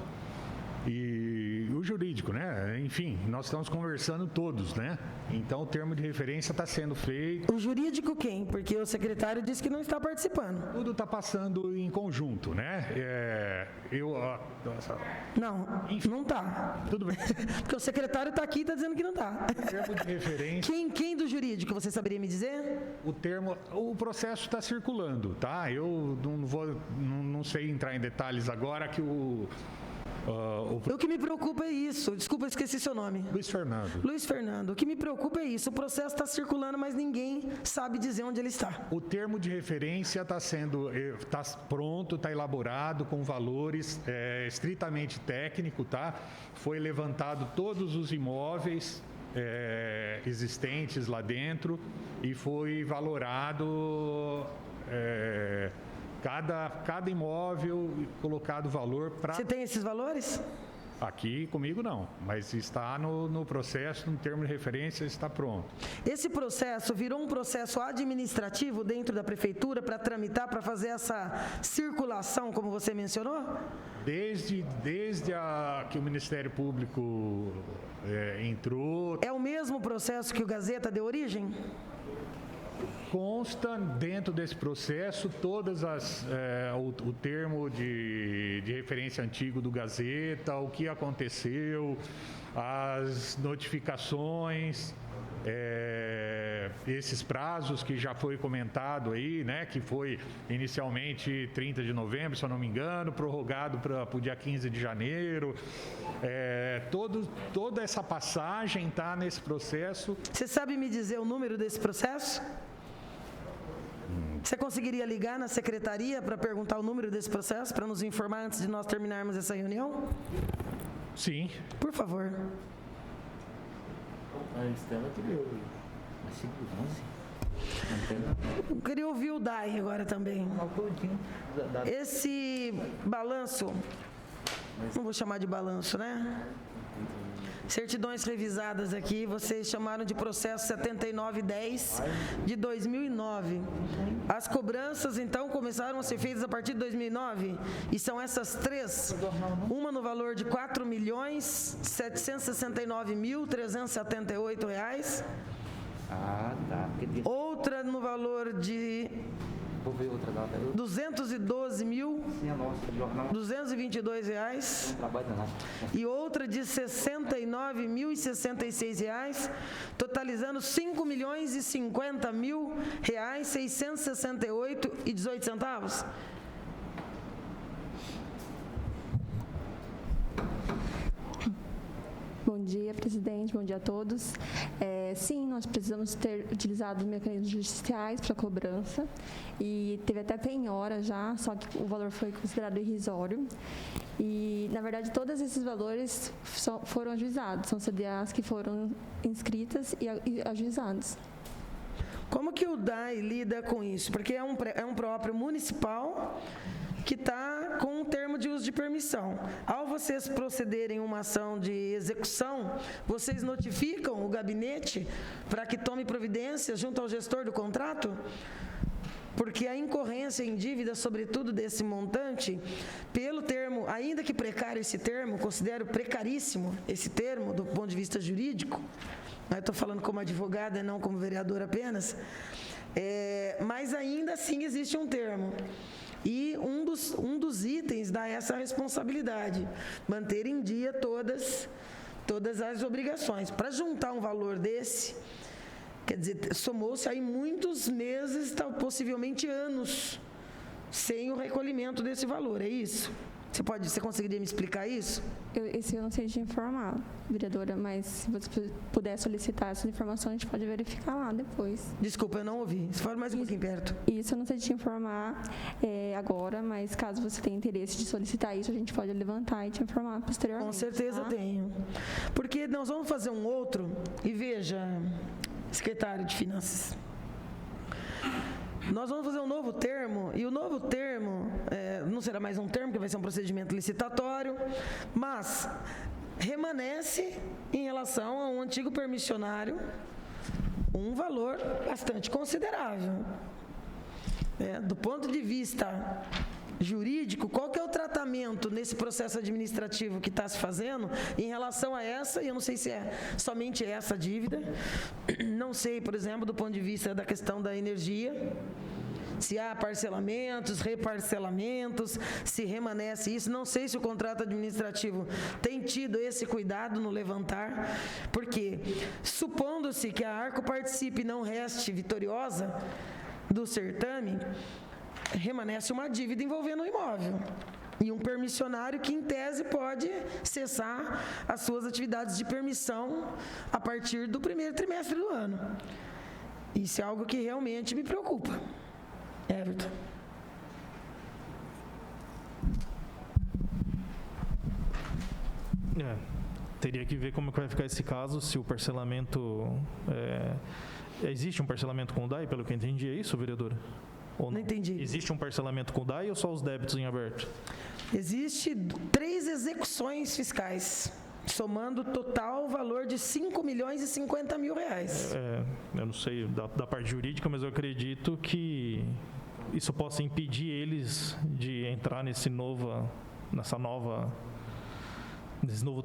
e o jurídico, né? Enfim, nós estamos conversando todos, né? Então, o termo de referência está sendo feito. O jurídico quem? Porque o secretário disse que não está participando. Tudo está passando em conjunto, né? Não está. Tudo bem. Porque o secretário está aqui e está dizendo que não está. O termo de referência... Quem do jurídico, você saberia me dizer? O processo está circulando, tá? Eu não sei entrar em detalhes agora que o que me preocupa é isso. Desculpa, eu esqueci seu nome. Luiz Fernando. Luiz Fernando. O que me preocupa é isso. O processo está circulando, mas ninguém sabe dizer onde ele está. O termo de referência está pronto, está elaborado com valores estritamente técnico, tá? Foi levantado todos os imóveis existentes lá dentro e foi valorado cada imóvel, colocado valor para... Você tem esses valores? Aqui comigo não, mas está no processo, no termo de referência está pronto. Esse processo virou um processo administrativo dentro da prefeitura para tramitar, para fazer essa circulação, como você mencionou? Desde que o Ministério Público entrou... É o mesmo processo que o Gazeta deu origem? Consta dentro desse processo o termo de referência antigo do Gazeta, o que aconteceu, as notificações, esses prazos que já foi comentado aí, né, que foi inicialmente 30 de novembro, se eu não me engano, prorrogado para o dia 15 de janeiro. Toda essa passagem está nesse processo. Você sabe me dizer o número desse processo? Você conseguiria ligar na secretaria para perguntar o número desse processo, para nos informar antes de nós terminarmos essa reunião? Sim. Por favor. A Estela queria ouvir. Eu queria ouvir o DAI agora também. Esse balanço, não vou chamar de balanço, né? certidões revisadas aqui, vocês chamaram de processo 7910 de 2009. As cobranças, então, começaram a ser feitas a partir de 2009, e são essas três, uma no valor de R$ 4.769.378, outra no valor de R$ 212.222 e outra de R$ 69.066, totalizando R$ 5.050.668,18. Bom dia, presidente. Bom dia a todos. Sim, nós precisamos ter utilizado os mecanismos judiciais para cobrança e teve até penhora já, só que o valor foi considerado irrisório. E, na verdade, todos esses valores foram ajuizados, são CDAs que foram inscritas e ajuizadas. Como que o DAI lida com isso? Porque é um próprio municipal que está com um termo de uso de permissão. Ao vocês procederem uma ação de execução, vocês notificam o gabinete para que tome providência junto ao gestor do contrato? Porque a incorrência em dívida, sobretudo desse montante, pelo termo, ainda que precário esse termo, considero precaríssimo esse termo do ponto de vista jurídico, eu estou falando como advogada, não como vereadora apenas, mas ainda assim existe um termo. E um dos itens dá essa responsabilidade, manter em dia todas as obrigações. Para juntar um valor desse, quer dizer, somou-se aí muitos meses, possivelmente anos, sem o recolhimento desse valor, é isso? Você conseguiria me explicar isso? Esse eu não sei te informar, vereadora, mas se você puder solicitar essa informação, a gente pode verificar lá depois. Desculpa, eu não ouvi. Se for mais um pouquinho perto. Isso eu não sei te informar agora, mas caso você tenha interesse de solicitar isso, a gente pode levantar e te informar posteriormente. Com certeza tenho. Porque nós vamos fazer um outro, e veja, secretário de Finanças, nós vamos fazer um novo termo, e o novo termo não será mais um termo, que vai ser um procedimento licitatório, mas remanesce em relação ao antigo permissionário um valor bastante considerável. Do ponto de vista jurídico, qual que é o tratamento nesse processo administrativo que está se fazendo em relação a essa, e eu não sei se é somente essa dívida, não sei, por exemplo, do ponto de vista da questão da energia, se há parcelamentos, reparcelamentos, se remanesce isso, não sei se o contrato administrativo tem tido esse cuidado no levantar, porque supondo-se que a Arco participe e não reste vitoriosa do certame, remanesce uma dívida envolvendo o imóvel e um permissionário que, em tese, pode cessar as suas atividades de permissão a partir do primeiro trimestre do ano. Isso é algo que realmente me preocupa. Everton. Teria que ver como vai ficar esse caso, se o parcelamento... existe um parcelamento com o DAI, pelo que eu entendi, é isso, vereadora? Ou não entendi. Existe um parcelamento com o DAI ou só os débitos em aberto? Existe 3 execuções fiscais, somando o total valor de R$ 5.050.000. Eu não sei da parte jurídica, mas eu acredito que isso possa impedir eles de entrar nesse novo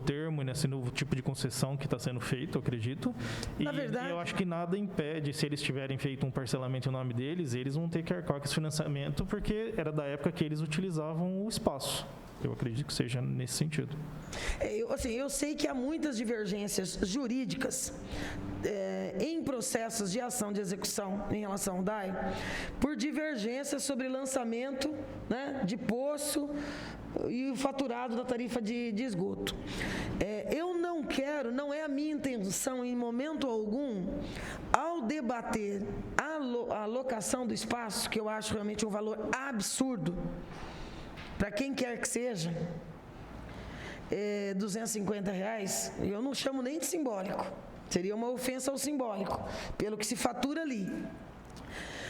termo e nesse novo tipo de concessão que está sendo feito, eu acredito. E eu acho que nada impede, se eles tiverem feito um parcelamento em nome deles, eles vão ter que arcar com esse financiamento, porque era da época que eles utilizavam o espaço. Eu acredito que seja nesse sentido. Eu sei que há muitas divergências jurídicas em processos de ação de execução em relação ao DAI, por divergências sobre lançamento, de poço e o faturado da tarifa de esgoto. Eu não quero, não é a minha intenção em momento algum, ao debater a alocação do espaço, que eu acho realmente um valor absurdo, para quem quer que seja, R$250, eu não chamo nem de simbólico. Seria uma ofensa ao simbólico, pelo que se fatura ali.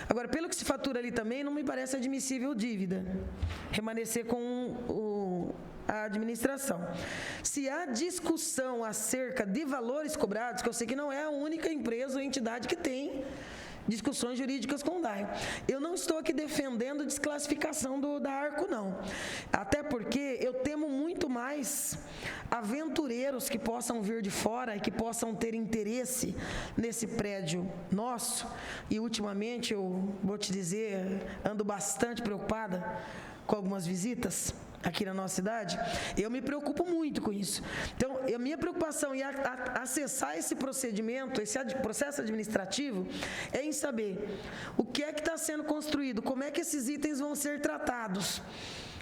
Agora, pelo que se fatura ali também, não me parece admissível dívida. Remanescer com à administração. Se há discussão acerca de valores cobrados, que eu sei que não é a única empresa ou entidade que tem discussões jurídicas com o DAI. Eu não estou aqui defendendo desclassificação da Arco, não. Até porque eu temo muito mais aventureiros que possam vir de fora e que possam ter interesse nesse prédio nosso. E, ultimamente, eu vou te dizer, ando bastante preocupada com algumas visitas aqui na nossa cidade, eu me preocupo muito com isso. Então, a minha preocupação em acessar esse procedimento, esse processo administrativo, é em saber o que é que está sendo construído, como é que esses itens vão ser tratados.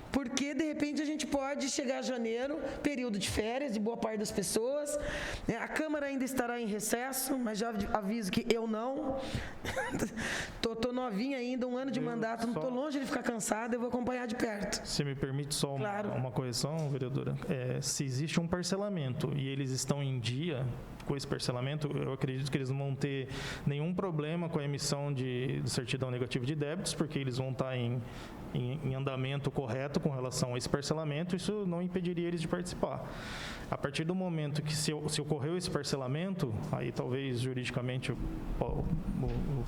Porque, de repente, a gente pode chegar a janeiro, período de férias de boa parte das pessoas, né? A Câmara ainda estará em recesso, mas já aviso que eu não. Tô novinha ainda, 1 ano de mandato, não estou longe de ficar cansada, eu vou acompanhar de perto. Se me permite só uma correção, vereadora. Se existe um parcelamento e eles estão em dia com esse parcelamento, eu acredito que eles não vão ter nenhum problema com a emissão de certidão negativa de débitos, porque eles vão estar em andamento correto com relação a esse parcelamento, isso não impediria eles de participar. A partir do momento que se ocorreu esse parcelamento, aí talvez juridicamente o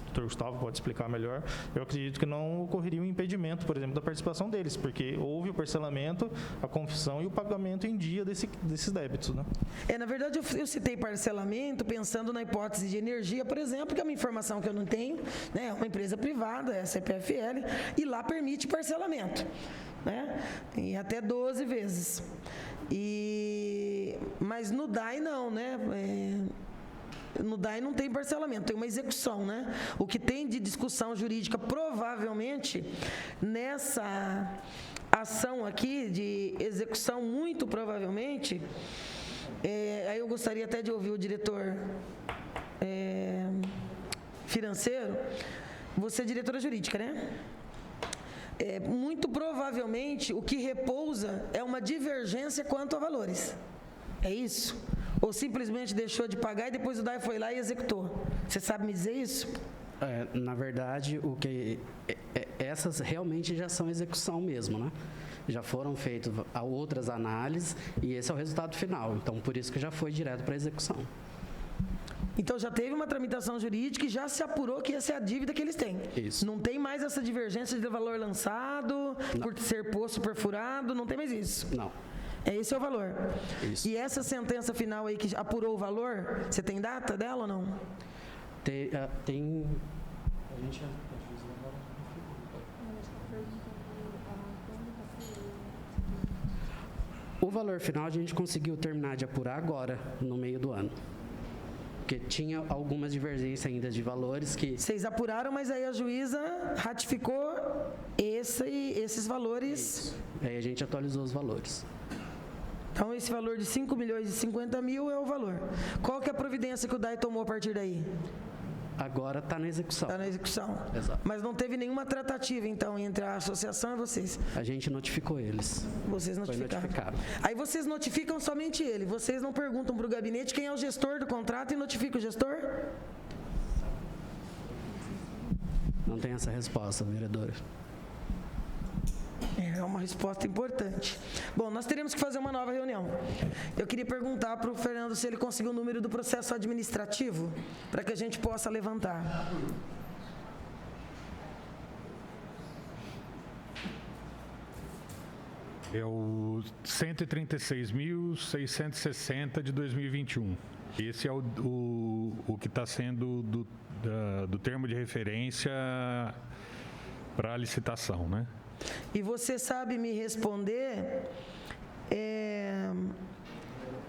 doutor Gustavo pode explicar melhor, eu acredito que não ocorreria um impedimento, por exemplo, da participação deles, porque houve o parcelamento, a confissão e o pagamento em dia desses débitos, né? Na verdade, eu citei parcelamento pensando na hipótese de energia, por exemplo, que é uma informação que eu não tenho, né? É uma empresa privada, é a CPFL, e lá permite parcelamento, né? Em até 12 vezes. Mas no DAI não, né? No DAI não tem parcelamento, tem uma execução, né? O que tem de discussão jurídica, provavelmente, nessa ação aqui de execução, muito provavelmente, aí eu gostaria até de ouvir o diretor financeiro. Você é diretora jurídica, né? Muito provavelmente, o que repousa é uma divergência quanto a valores. É isso? Ou simplesmente deixou de pagar e depois o DAI foi lá e executou? Você sabe me dizer isso? Na verdade, essas realmente já são execução mesmo, né? Já foram feitas outras análises e esse é o resultado final. Então, por isso que já foi direto para a execução. Então, já teve uma tramitação jurídica e já se apurou que essa é a dívida que eles têm. Isso. Não tem mais essa divergência de valor lançado, por ser posto perfurado, não tem mais isso. Não. Esse é o valor. Isso. E essa sentença final aí que apurou o valor, você tem data dela ou não? Tem... A gente... O valor final a gente conseguiu terminar de apurar agora, no meio do ano. Porque tinha algumas divergências ainda de valores que... Vocês apuraram, mas aí a juíza ratificou esses valores. Isso. Aí a gente atualizou os valores. Então, esse valor de 5.050.000 é o valor. Qual que é a providência que o DAI tomou a partir daí? Agora está na execução. Está na execução. Exato. Mas não teve nenhuma tratativa, então, entre a associação e vocês? A gente notificou eles. Vocês notificaram. Foi notificado. Aí vocês notificam somente ele. Vocês não perguntam para o gabinete quem é o gestor do contrato e notifica o gestor? Não tem essa resposta, vereadora. É uma resposta importante. Bom, nós teremos que fazer uma nova reunião. Eu queria perguntar para o Fernando se ele conseguiu o número do processo administrativo, para que a gente possa levantar. É o 136.660 de 2021. Esse é o que está sendo do termo de referência para a licitação, né? E você sabe me responder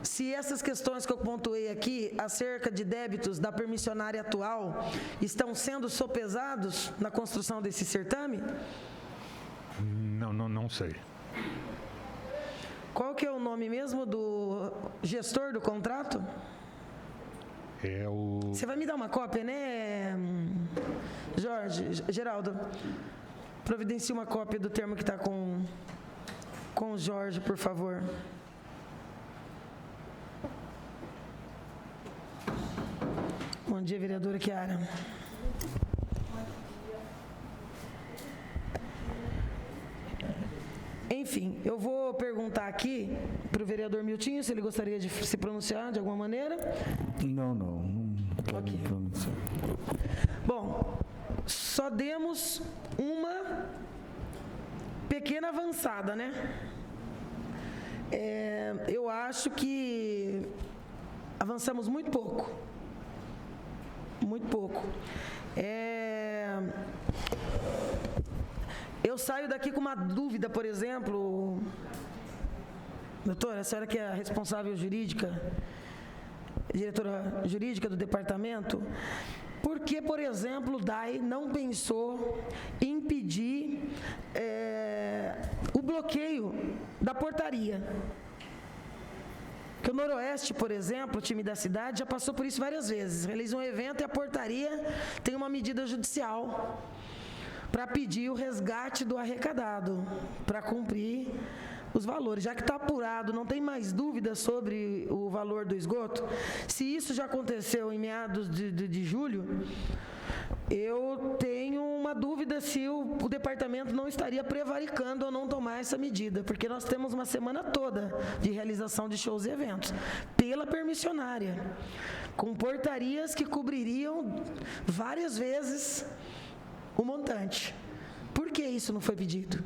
se essas questões que eu pontuei aqui, acerca de débitos da permissionária atual, estão sendo sopesados na construção desse certame? Não sei. Qual que é o nome mesmo do gestor do contrato? Você vai me dar uma cópia, né, Geraldo? Providencie uma cópia do termo que está com o Jorge, por favor. Bom dia, vereadora Chiara. Enfim, eu vou perguntar aqui para o vereador Miltinho se ele gostaria de se pronunciar de alguma maneira. Não quero me pronunciar. Bom, só demos uma pequena avançada, né? Eu acho que avançamos muito pouco. Muito pouco. Eu saio daqui com uma dúvida, por exemplo, doutora, a senhora que é a responsável jurídica, diretora jurídica do departamento, por que, por exemplo, o DAI não pensou em impedir o bloqueio da portaria? Porque o Noroeste, por exemplo, o time da cidade, já passou por isso várias vezes. Realiza um evento e a portaria tem uma medida judicial para pedir o resgate do arrecadado, para cumprir os valores. Já que está apurado, não tem mais dúvida sobre o valor do esgoto, se isso já aconteceu em meados de julho, eu tenho uma dúvida se o departamento não estaria prevaricando ou não tomar essa medida, porque nós temos uma semana toda de realização de shows e eventos, pela permissionária, com portarias que cobririam várias vezes o montante. Por que isso não foi pedido?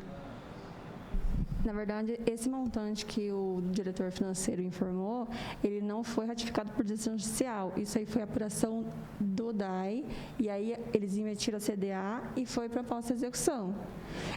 Na verdade, esse montante que o diretor financeiro informou, ele não foi ratificado por decisão judicial. Isso aí foi apuração do DAI, e aí eles emitiram a CDA e foi proposta de execução.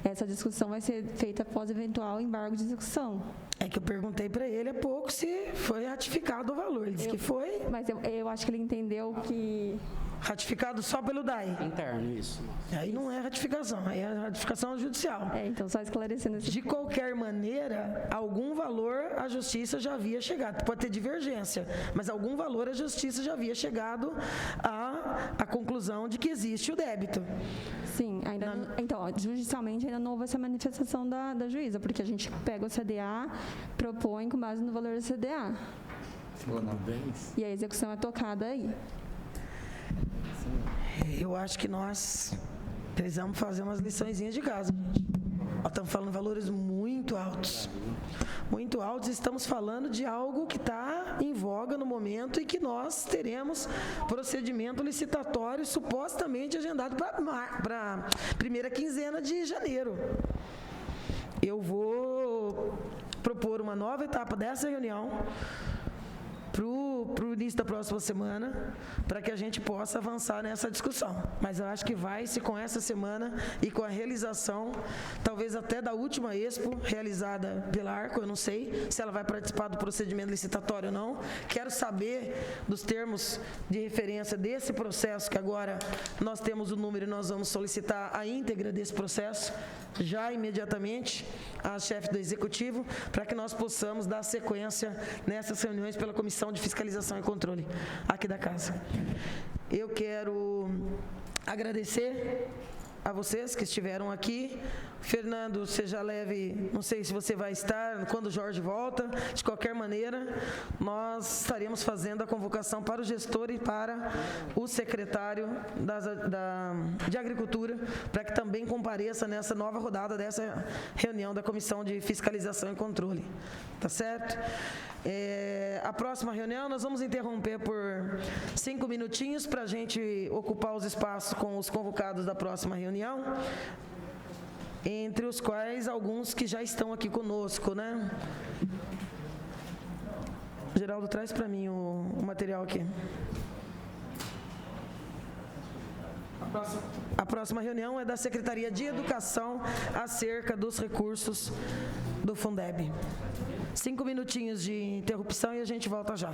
Essa discussão vai ser feita após eventual embargo de execução. É que eu perguntei para ele há pouco se foi ratificado o valor. Ele disse que foi. Mas eu acho que ele entendeu que... Ratificado só pelo DAI. Interno, isso. Aí não é ratificação, aí é ratificação judicial. Então só esclarecendo esse De qualquer maneira, algum valor a justiça já havia chegado. Pode ter divergência, mas algum valor a justiça já havia chegado à conclusão de que existe o débito. Sim, ainda então, judicialmente ainda não houve essa manifestação da juíza, porque a gente pega o CDA, propõe com base no valor do CDA. E a execução é tocada aí. Eu acho que nós precisamos fazer umas liçõezinhas de casa. Nós estamos falando de valores muito altos. Muito altos. Estamos falando de algo que está em voga no momento e que nós teremos procedimento licitatório supostamente agendado para a primeira quinzena de janeiro. Eu vou propor uma nova etapa dessa reunião para o início da próxima semana, para que a gente possa avançar nessa discussão. Mas eu acho que vai-se com essa semana e com a realização, talvez até da última Expo, realizada pela Arco, eu não sei se ela vai participar do procedimento licitatório ou não. Quero saber dos termos de referência desse processo, que agora nós temos o número e nós vamos solicitar a íntegra desse processo, já imediatamente, à chefe do Executivo, para que nós possamos dar sequência nessas reuniões pela Comissão de Fiscalização e Controle aqui da Casa. Eu quero agradecer a vocês que estiveram aqui. Fernando, seja leve, não sei se você vai estar, quando o Jorge volta, de qualquer maneira, nós estaremos fazendo a convocação para o gestor e para o secretário de Agricultura, para que também compareça nessa nova rodada dessa reunião da Comissão de Fiscalização e Controle. Tá certo? A próxima reunião nós vamos interromper por 5 minutinhos para a gente ocupar os espaços com os convocados da próxima reunião, entre os quais alguns que já estão aqui conosco, né? Geraldo, traz para mim o material aqui. A próxima reunião é da Secretaria de Educação acerca dos recursos do Fundeb. 5 minutinhos de interrupção e a gente volta já.